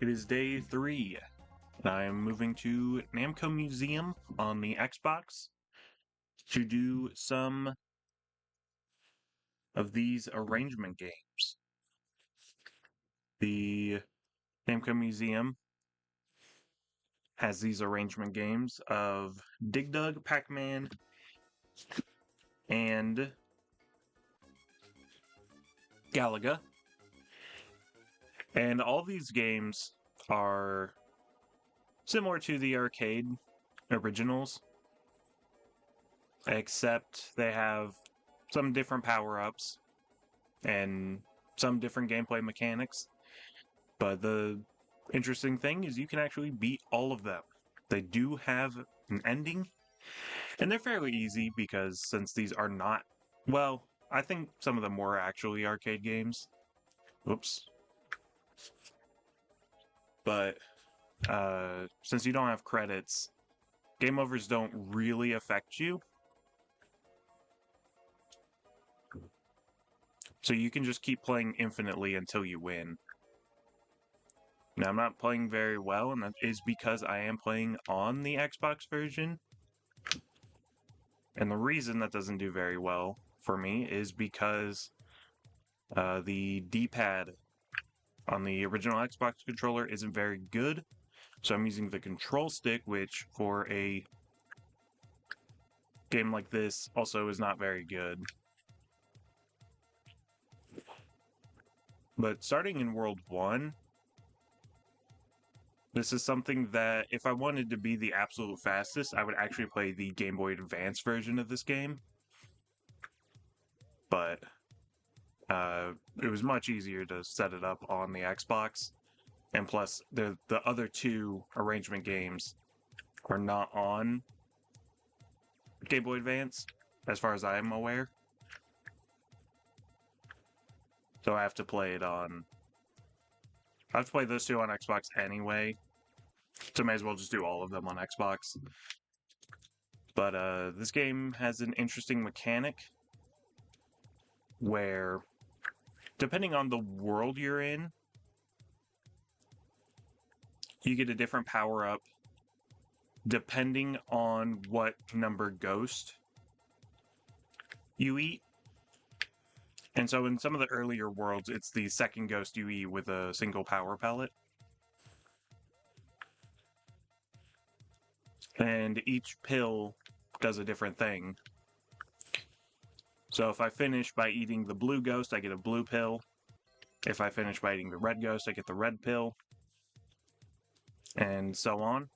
It is day 3, and I am moving to Namco Museum on the Xbox to do some of these arrangement games. The Namco Museum has these arrangement games of Dig Dug, Pac-Man, and Galaga. And all these games are similar to the arcade originals, except they have some different power-ups and some different gameplay mechanics. But the interesting thing is you can actually beat all of them. They do have an ending, and they're fairly easy because since these are not, well, I think some of them were actually arcade games. Oops. But since you don't have credits, game overs don't really affect you. So you can just keep playing infinitely until you win. Now, I'm not playing very well, and that is because I am playing on the Xbox version. And the reason that doesn't do very well for me is because the D-pad on the original Xbox controller isn't very good. So I'm using the control stick, which for a game like this also is not very good. But starting in World 1, this is something that if I wanted to be the absolute fastest, I would actually play the Game Boy Advance version of this game. But it was much easier to set it up on the Xbox. And plus, the other two arrangement games are not on Game Boy Advance, as far as I am aware. So I have to play it on... I have to play those two on Xbox anyway. So I may as well just do all of them on Xbox. But this game has an interesting mechanic where, depending on the world you're in, you get a different power-up depending on what number ghost you eat. And so in some of the earlier worlds, it's the second ghost you eat with a single power pellet. And each pill does a different thing. So if I finish by eating the blue ghost, I get a blue pill. If I finish by eating the red ghost, I get the red pill. And so on.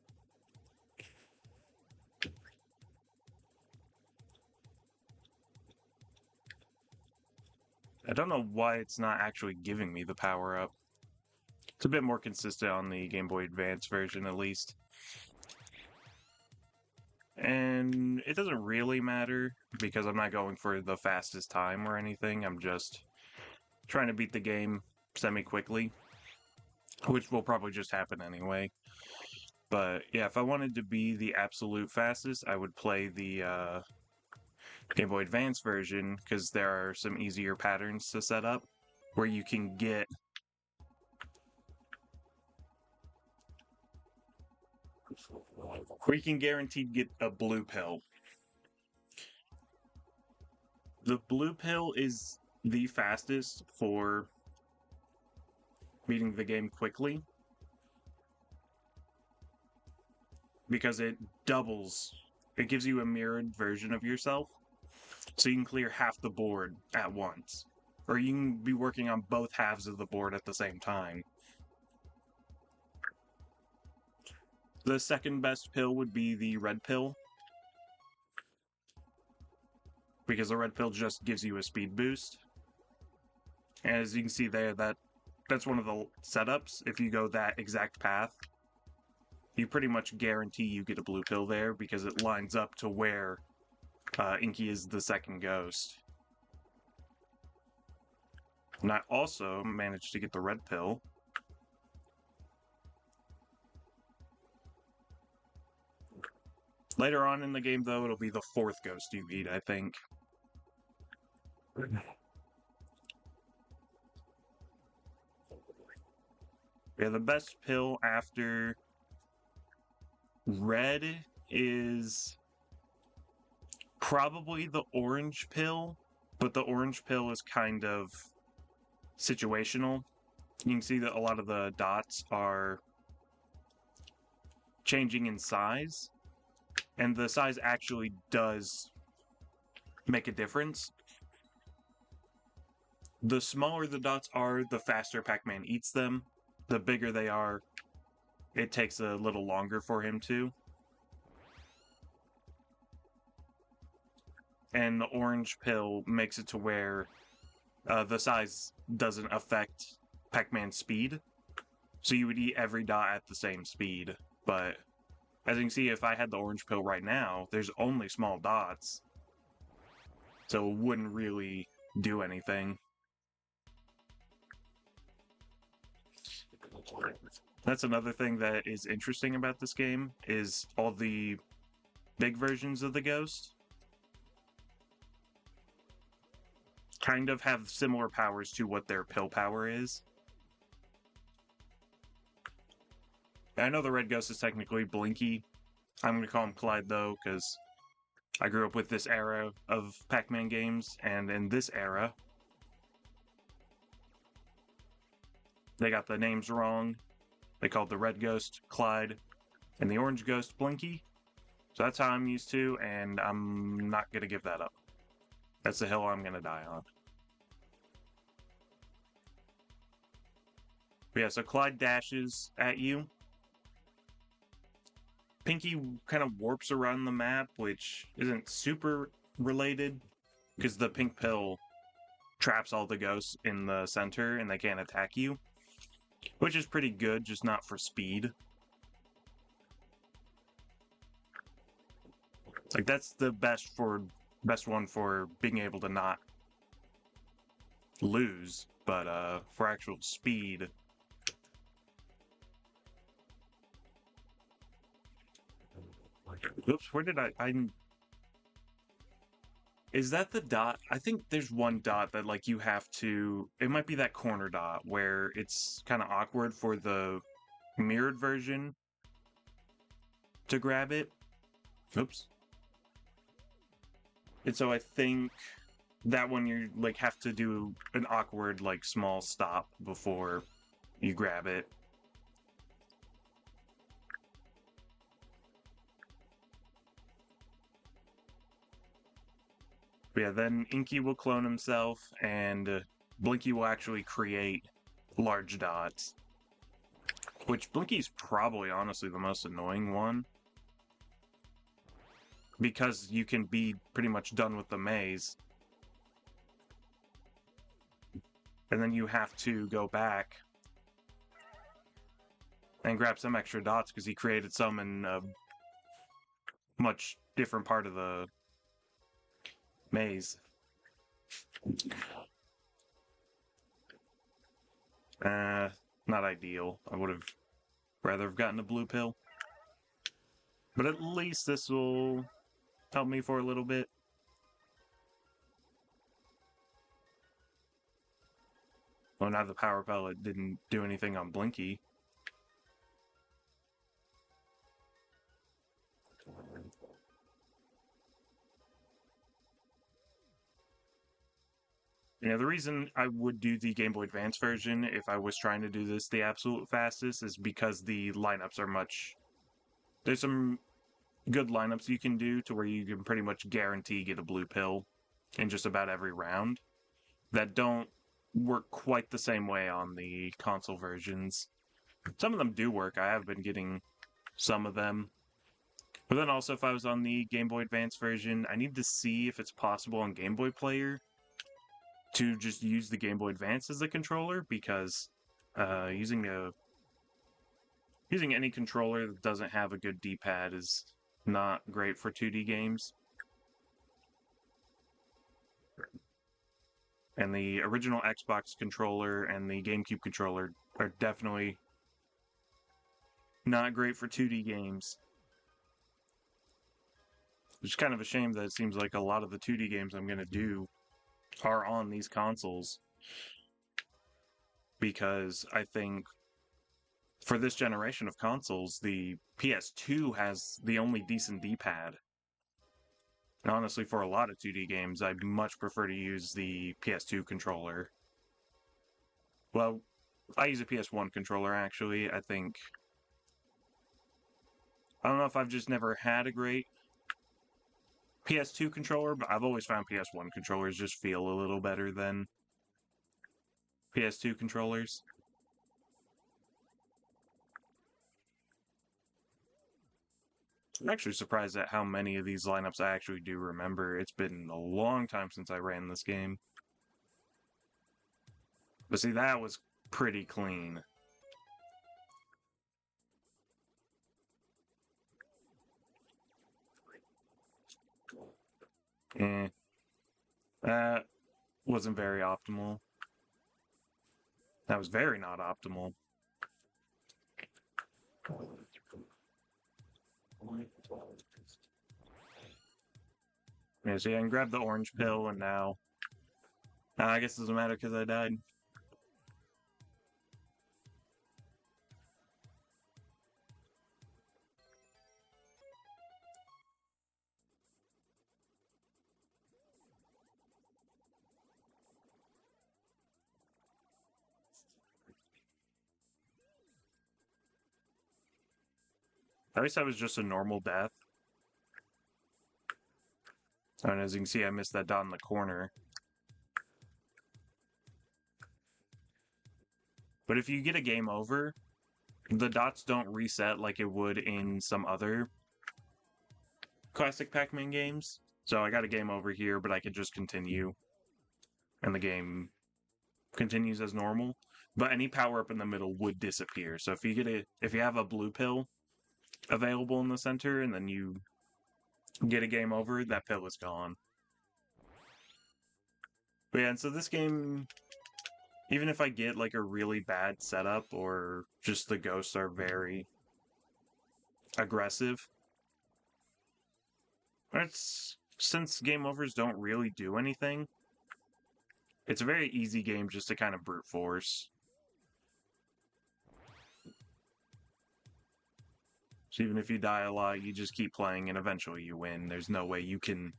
I don't know why it's not actually giving me the power-up. It's a bit more consistent on the Game Boy Advance version, at least. And it doesn't really matter, because I'm not going for the fastest time or anything. I'm just trying to beat the game semi-quickly, which will probably just happen anyway. But yeah, if I wanted to be the absolute fastest, I would play the Game Boy Advance version, because there are some easier patterns to set up where you can get guaranteed get a blue pill. The blue pill is the fastest for beating the game quickly because it doubles. It gives you a mirrored version of yourself, so you can clear half the board at once. Or you can be working on both halves of the board at the same time. The second best pill would be the red pill, because the red pill just gives you a speed boost. And as you can see there, that's one of the setups. If you go that exact path, you pretty much guarantee you get a blue pill there, because it lines up to where Inky is the second ghost. And I also managed to get the red pill. Later on in the game, though, it'll be the fourth ghost you eat, I think. Yeah, the best pill after red is probably the orange pill, but the orange pill is kind of situational. You can see that a lot of the dots are changing in size, and the size actually does make a difference. The smaller the dots are, the faster Pac-Man eats them. The bigger they are, it takes a little longer for him to. And the orange pill makes it to where the size doesn't affect Pac-Man's speed. So you would eat every dot at the same speed. But as you can see, if I had the orange pill right now, there's only small dots. So it wouldn't really do anything. That's another thing that is interesting about this game, is all the big versions of the Ghost kind of have similar powers to what their pill power is. I know the Red Ghost is technically Blinky. I'm going to call him Clyde, though, because I grew up with this era of Pac-Man games, and in this era, they got the names wrong. They called the Red Ghost Clyde, and the Orange Ghost Blinky. So that's how I'm used to, and I'm not going to give that up. That's the hill I'm going to die on. But yeah, so Clyde dashes at you. Pinky kind of warps around the map, which isn't super related, because the pink pill traps all the ghosts in the center, and they can't attack you. Which is pretty good, just not for speed. Like, that's the best one for being able to not lose, but for actual speed. Oops, where did I is that the dot? I think there's one dot that, like, you have to... It might be that corner dot, where it's kind of awkward for the mirrored version to grab it. Oops. And so I think that one you, like, have to do an awkward, like, small stop before you grab it. But yeah, then Inky will clone himself, and Blinky will actually create large dots. Which, Blinky's probably, honestly, the most annoying one. Because you can be pretty much done with the maze. And then you have to go back and grab some extra dots, because he created some in a much different part of the maze. Not ideal. I would have rather have gotten a blue pill. But at least this will help me for a little bit. Well, now the power pellet didn't do anything on Blinky. You know, the reason I would do the Game Boy Advance version if I was trying to do this the absolute fastest is because the lineups are much... There's some good lineups you can do to where you can pretty much guarantee get a blue pill in just about every round that don't work quite the same way on the console versions. Some of them do work. I have been getting some of them. But then also, if I was on the Game Boy Advance version, I need to see if it's possible on Game Boy Player to just use the Game Boy Advance as a controller, because using any controller that doesn't have a good D-pad is not great for 2D games. And the original Xbox controller and the GameCube controller are definitely not great for 2D games. It's kind of a shame that it seems like a lot of the 2D games I'm going to do are on these consoles, because I think for this generation of consoles, the PS2 has the only decent D-pad. And honestly, for a lot of 2D games, I'd much prefer to use the PS2 controller. Well, I use a PS1 controller, actually. I think... I don't know if I've just never had a great PS2 controller, but I've always found PS1 controllers just feel a little better than PS2 controllers. I'm actually surprised at how many of these lineups I actually do remember. It's been a long time since I ran this game. But see, that was pretty clean. Eh. That wasn't very optimal. That was very not optimal. Yeah, see, I can grab the orange pill, and now... I guess it doesn't matter because I died. At least that was just a normal death. And as you can see, I missed that dot in the corner. But if you get a game over, the dots don't reset like it would in some other classic Pac-Man games. So I got a game over here, but I could just continue. And the game continues as normal. But any power-up in the middle would disappear. So if you have a blue pill available in the center, and then you get a game over, that pill is gone. But yeah, and so this game, even if I get like a really bad setup, or just the ghosts are very aggressive, since game overs don't really do anything, it's a very easy game just to kind of brute force. So even if you die a lot, you just keep playing and eventually you win. There's no way you can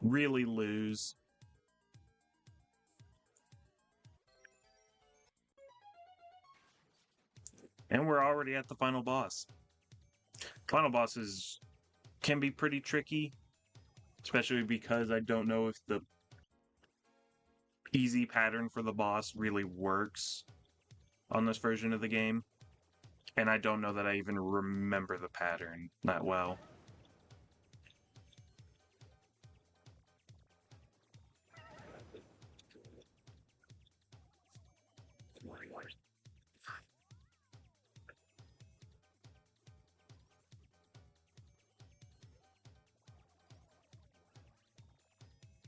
really lose. And we're already at the final boss. Final bosses can be pretty tricky, especially because I don't know if the easy pattern for the boss really works on this version of the game. And I don't know that I even remember the pattern that well.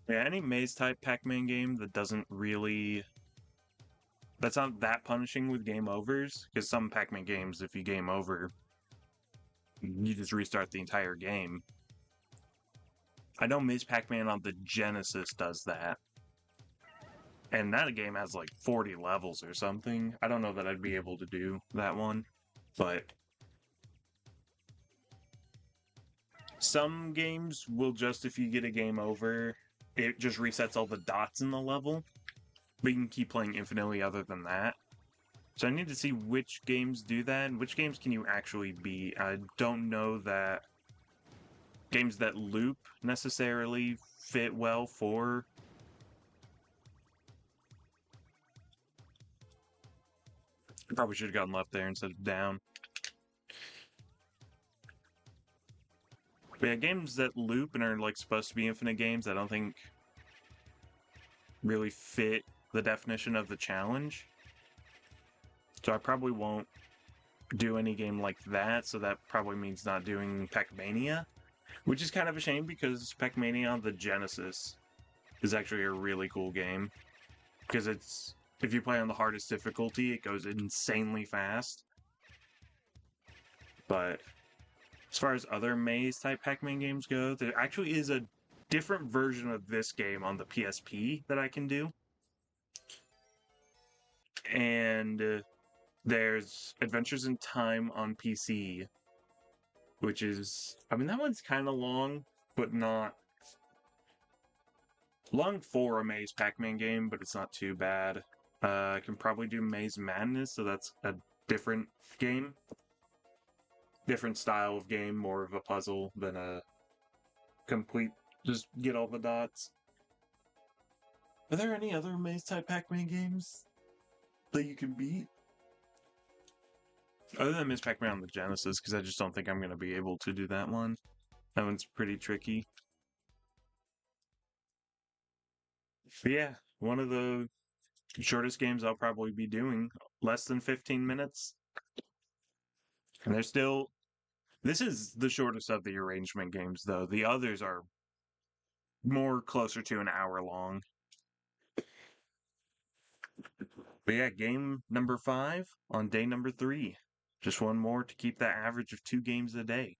Yeah, any maze-type Pac-Man game that doesn't really... That's not that punishing with game overs, because some Pac-Man games, if you game over, you just restart the entire game. I know Ms. Pac-Man on the Genesis does that. And that game has like 40 levels or something. I don't know that I'd be able to do that one, but... Some games will just, if you get a game over, it just resets all the dots in the level. But you can keep playing infinitely other than that. So I need to see which games do that, and which games can you actually beat. I don't know that games that loop necessarily fit well for... I probably should have gotten left there instead of down. But yeah, games that loop and are like supposed to be infinite games, I don't think really fit the definition of the challenge. So I probably won't do any game like that, so that probably means not doing Pac-Mania, which is kind of a shame because Pac-Mania on the Genesis is actually a really cool game. Because it's, if you play on the hardest difficulty, it goes insanely fast. But as far as other maze-type Pac-Man games go, there actually is a different version of this game on the PSP that I can do. And There's Adventures in Time on PC, which is, I mean, that one's kind of long, but not long for a Maze Pac-Man game, but it's not too bad. I can probably do Maze Madness, so that's a different game. Different style of game, more of a puzzle than a complete, just get all the dots. Are there any other Maze type Pac-Man games that you can beat? Other than Maze Pac-Man on the Genesis, because I just don't think I'm going to be able to do that one. That one's pretty tricky. But yeah, one of the shortest games I'll probably be doing, less than 15 minutes. And they're still. This is the shortest of the arrangement games, though. The others are more closer to an hour long. But yeah, game number 5 on day number 3. Just one more to keep that average of 2 games a day.